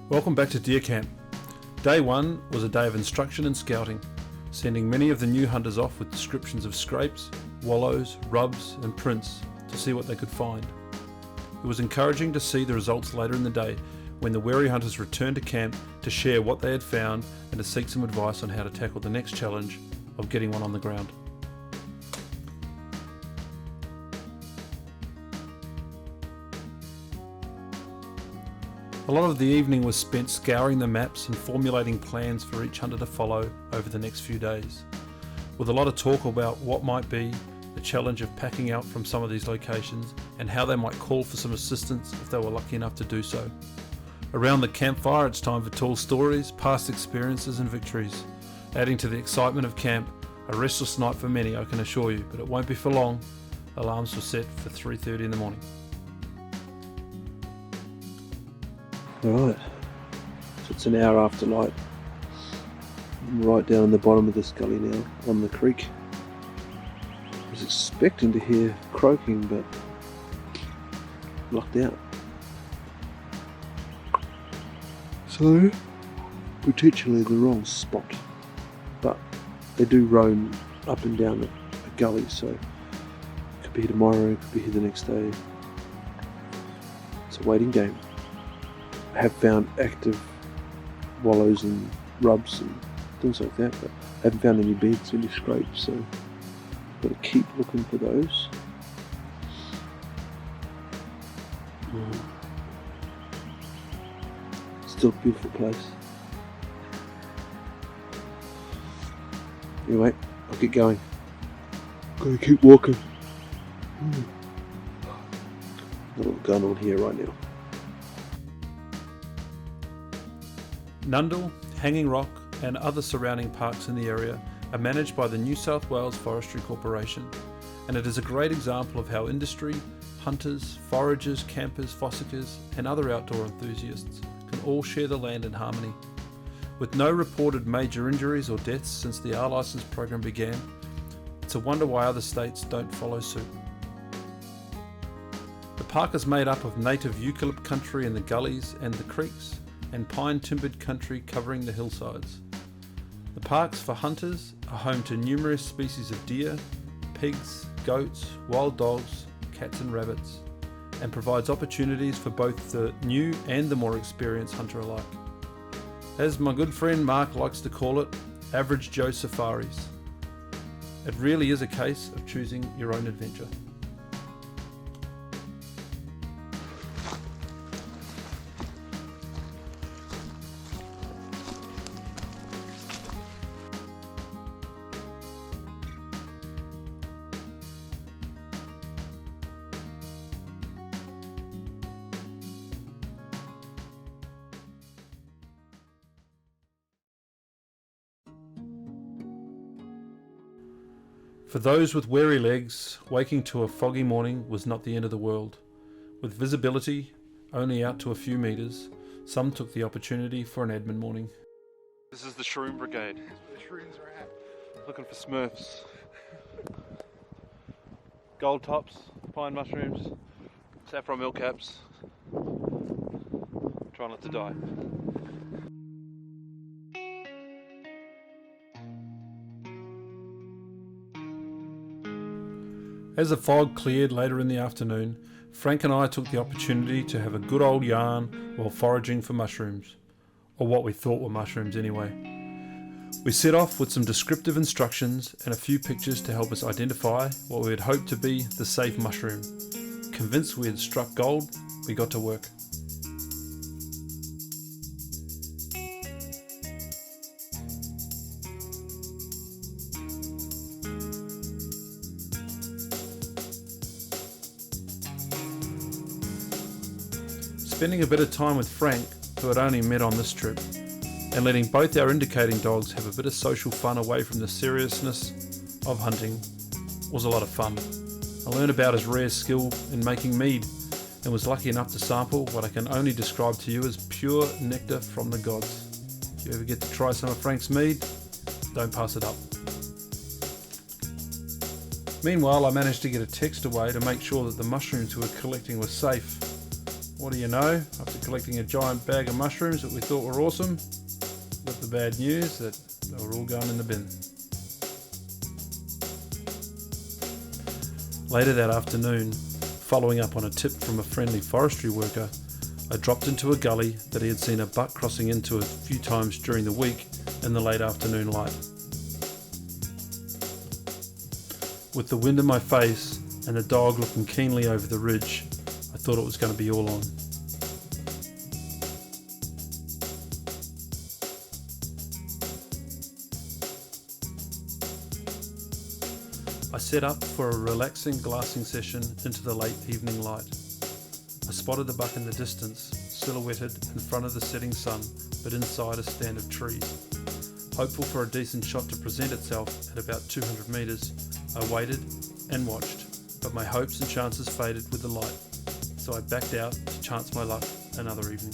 Welcome back to Deer Camp. Day 1 was a day of instruction and scouting, sending many of the new hunters off with descriptions of scrapes, wallows, rubs and prints to see what they could find. It was encouraging to see the results later in the day when the wary hunters returned to camp to share what they had found and to seek some advice on how to tackle the next challenge of getting one on the ground. A lot of the evening was spent scouring the maps and formulating plans for each hunter to follow over the next few days, with a lot of talk about what might be the challenge of packing out from some of these locations and how they might call for some assistance if they were lucky enough to do so. Around the campfire, it's time for tall stories, past experiences and victories, adding to the excitement of camp. A restless night for many, I can assure you, but it won't be for long. Alarms were set for 3:30 in the morning. Alright, so it's an hour after light. I'm right down in the bottom of this gully now, on the creek. I was expecting to hear croaking, but locked out. So, potentially the wrong spot, but they do roam up and down the gully, so it could be here tomorrow, it could be here the next day. It's a waiting game. I have found active wallows and rubs and things like that, but I haven't found any beds, any scrapes, so I've got to keep looking for those. Still a beautiful place. Anyway, I'll get going. Gotta keep walking. A lot going on here right now. Nundle, Hanging Rock and other surrounding parks in the area are managed by the New South Wales Forestry Corporation, and it is a great example of how industry, hunters, foragers, campers, fossickers and other outdoor enthusiasts can all share the land in harmony. With no reported major injuries or deaths since the R licence program began, it's a wonder why other states don't follow suit. The park is made up of native eucalypt country in the gullies and the creeks, and pine-timbered country covering the hillsides. The parks for hunters are home to numerous species of deer, pigs, goats, wild dogs, cats and rabbits, and provides opportunities for both the new and the more experienced hunter alike. As my good friend Mark likes to call it, average Joe safaris. It really is a case of choosing your own adventure. For those with weary legs, waking to a foggy morning was not the end of the world. With visibility only out to a few metres, some took the opportunity for an admin morning. This is the Shroom Brigade. That's where the shrooms are at. Looking for smurfs. Gold tops, pine mushrooms, saffron millcaps. Try not to die. As the fog cleared later in the afternoon, Frank and I took the opportunity to have a good old yarn while foraging for mushrooms, or what we thought were mushrooms anyway. We set off with some descriptive instructions and a few pictures to help us identify what we had hoped to be the safe mushroom. Convinced we had struck gold, we got to work. Spending a bit of time with Frank, who had only met on this trip, and letting both our indicating dogs have a bit of social fun away from the seriousness of hunting was a lot of fun. I learned about his rare skill in making mead and was lucky enough to sample what I can only describe to you as pure nectar from the gods. If you ever get to try some of Frank's mead, don't pass it up. Meanwhile, I managed to get a text away to make sure that the mushrooms we were collecting were safe. what do you know, after collecting a giant bag of mushrooms that we thought were awesome, got the bad news that they were all going in the bin. Later that afternoon, following up on a tip from a friendly forestry worker, I dropped into a gully that he had seen a buck crossing into a few times during the week in the late afternoon light. With the wind in my face and the dog looking keenly over the ridge, I thought it was going to be all on. I set up for a relaxing glassing session into the late evening light. I spotted the buck in the distance, silhouetted in front of the setting sun, but inside a stand of trees. Hopeful for a decent shot to present itself at about 200 metres, I waited and watched, but my hopes and chances faded with the light, so I backed out to chance my luck another evening.